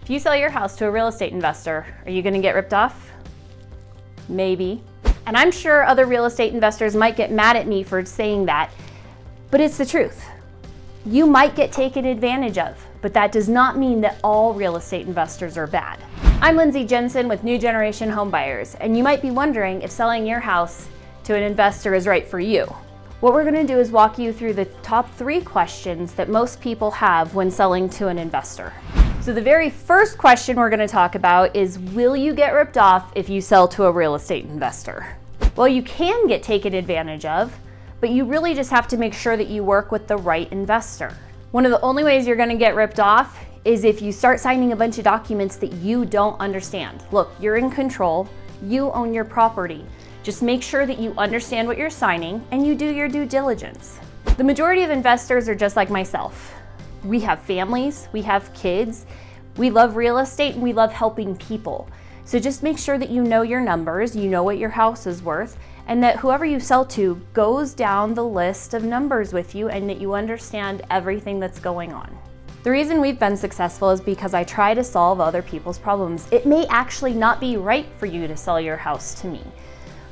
If you sell your house to a real estate investor, are you going to get ripped off? Maybe. And I'm sure other real estate investors might get mad at me for saying that, but it's the truth. You might get taken advantage of, but that does not mean that all real estate investors are bad. I'm Lindsey Jensen with New Generation Homebuyers, and you might be wondering if selling your house to an investor is right for you. What we're going to do is walk you through the top 3 questions that most people have when selling to an investor. So the very first question we're going to talk about is, will you get ripped off if you sell to a real estate investor? Well, you can get taken advantage of, but you really just have to make sure that you work with the right investor. One of the only ways you're going to get ripped off is if you start signing a bunch of documents that you don't understand. Look, you're in control, you own your property. Just make sure that you understand what you're signing and you do your due diligence. The majority of investors are just like myself. We have families, we have kids, we love real estate, and we love helping people. So just make sure that you know your numbers, you know what your house is worth, and that whoever you sell to goes down the list of numbers with you and that you understand everything that's going on. The reason we've been successful is because I try to solve other people's problems. It may actually not be right for you to sell your house to me,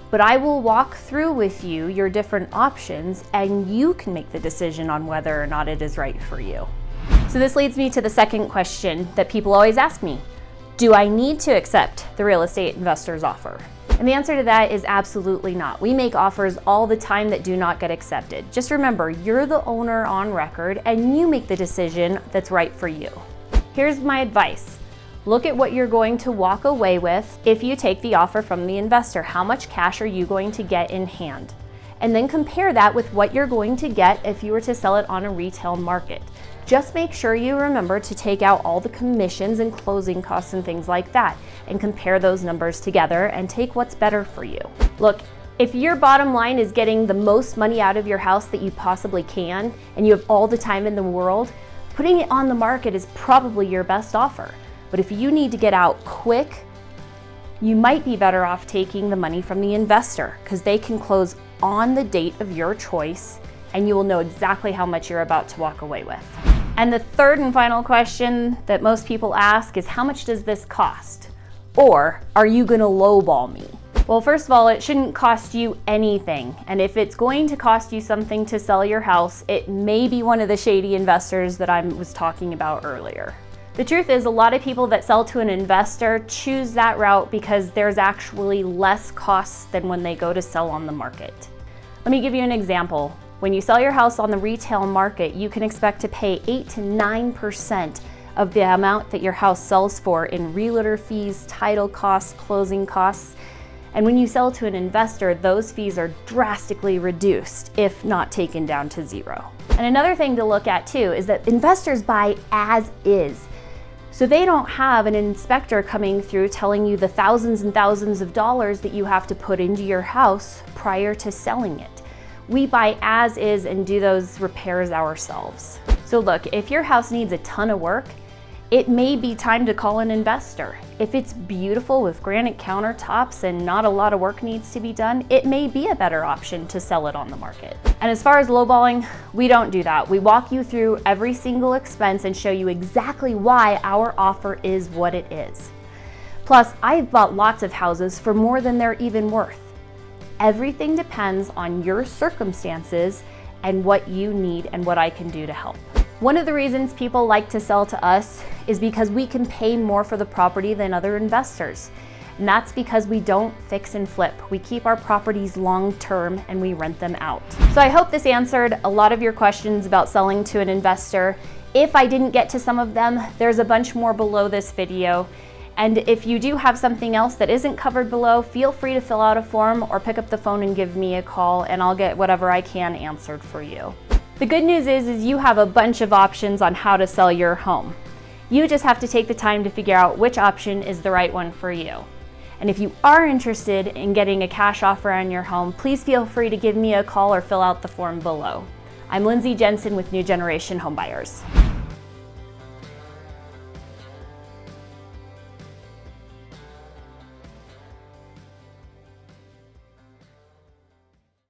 but I will walk through with you your different options and you can make the decision on whether or not it is right for you. So this leads me to the second question that people always ask me. Do I need to accept the real estate investor's offer? And the answer to that is absolutely not. We make offers all the time that do not get accepted. Just remember, you're the owner on record and you make the decision that's right for you. Here's my advice. Look at what you're going to walk away with if you take the offer from the investor. How much cash are you going to get in hand? And then compare that with what you're going to get if you were to sell it on a retail market. Just make sure you remember to take out all the commissions and closing costs and things like that and compare those numbers together and take what's better for you. Look, if your bottom line is getting the most money out of your house that you possibly can and you have all the time in the world, putting it on the market is probably your best offer. But if you need to get out quick, you might be better off taking the money from the investor because they can close on the date of your choice and you will know exactly how much you're about to walk away with. And the third and final question that most people ask is, how much does this cost? Or are you gonna lowball me? Well, first of all, it shouldn't cost you anything. And if it's going to cost you something to sell your house, it may be one of the shady investors that I was talking about earlier. The truth is, a lot of people that sell to an investor choose that route because there's actually less costs than when they go to sell on the market. Let me give you an example. When you sell your house on the retail market, you can expect to pay 8 to 9% of the amount that your house sells for in realtor fees, title costs, closing costs. And when you sell to an investor, those fees are drastically reduced, if not taken down to zero. And another thing to look at too is that investors buy as is. So they don't have an inspector coming through telling you the thousands and thousands of dollars that you have to put into your house prior to selling it. We buy as is and do those repairs ourselves. So look, if your house needs a ton of work, it may be time to call an investor. If it's beautiful with granite countertops and not a lot of work needs to be done, it may be a better option to sell it on the market. And as far as lowballing, we don't do that. We walk you through every single expense and show you exactly why our offer is what it is. Plus, I've bought lots of houses for more than they're even worth. Everything depends on your circumstances and what you need and what I can do to help. One of the reasons people like to sell to us is because we can pay more for the property than other investors. And that's because we don't fix and flip. We keep our properties long-term and we rent them out. So I hope this answered a lot of your questions about selling to an investor. If I didn't get to some of them, there's a bunch more below this video. And if you do have something else that isn't covered below, feel free to fill out a form or pick up the phone and give me a call and I'll get whatever I can answered for you. The good news is you have a bunch of options on how to sell your home. You just have to take the time to figure out which option is the right one for you. And if you are interested in getting a cash offer on your home, please feel free to give me a call or fill out the form below. I'm Lindsey Jensen with New Generation Homebuyers.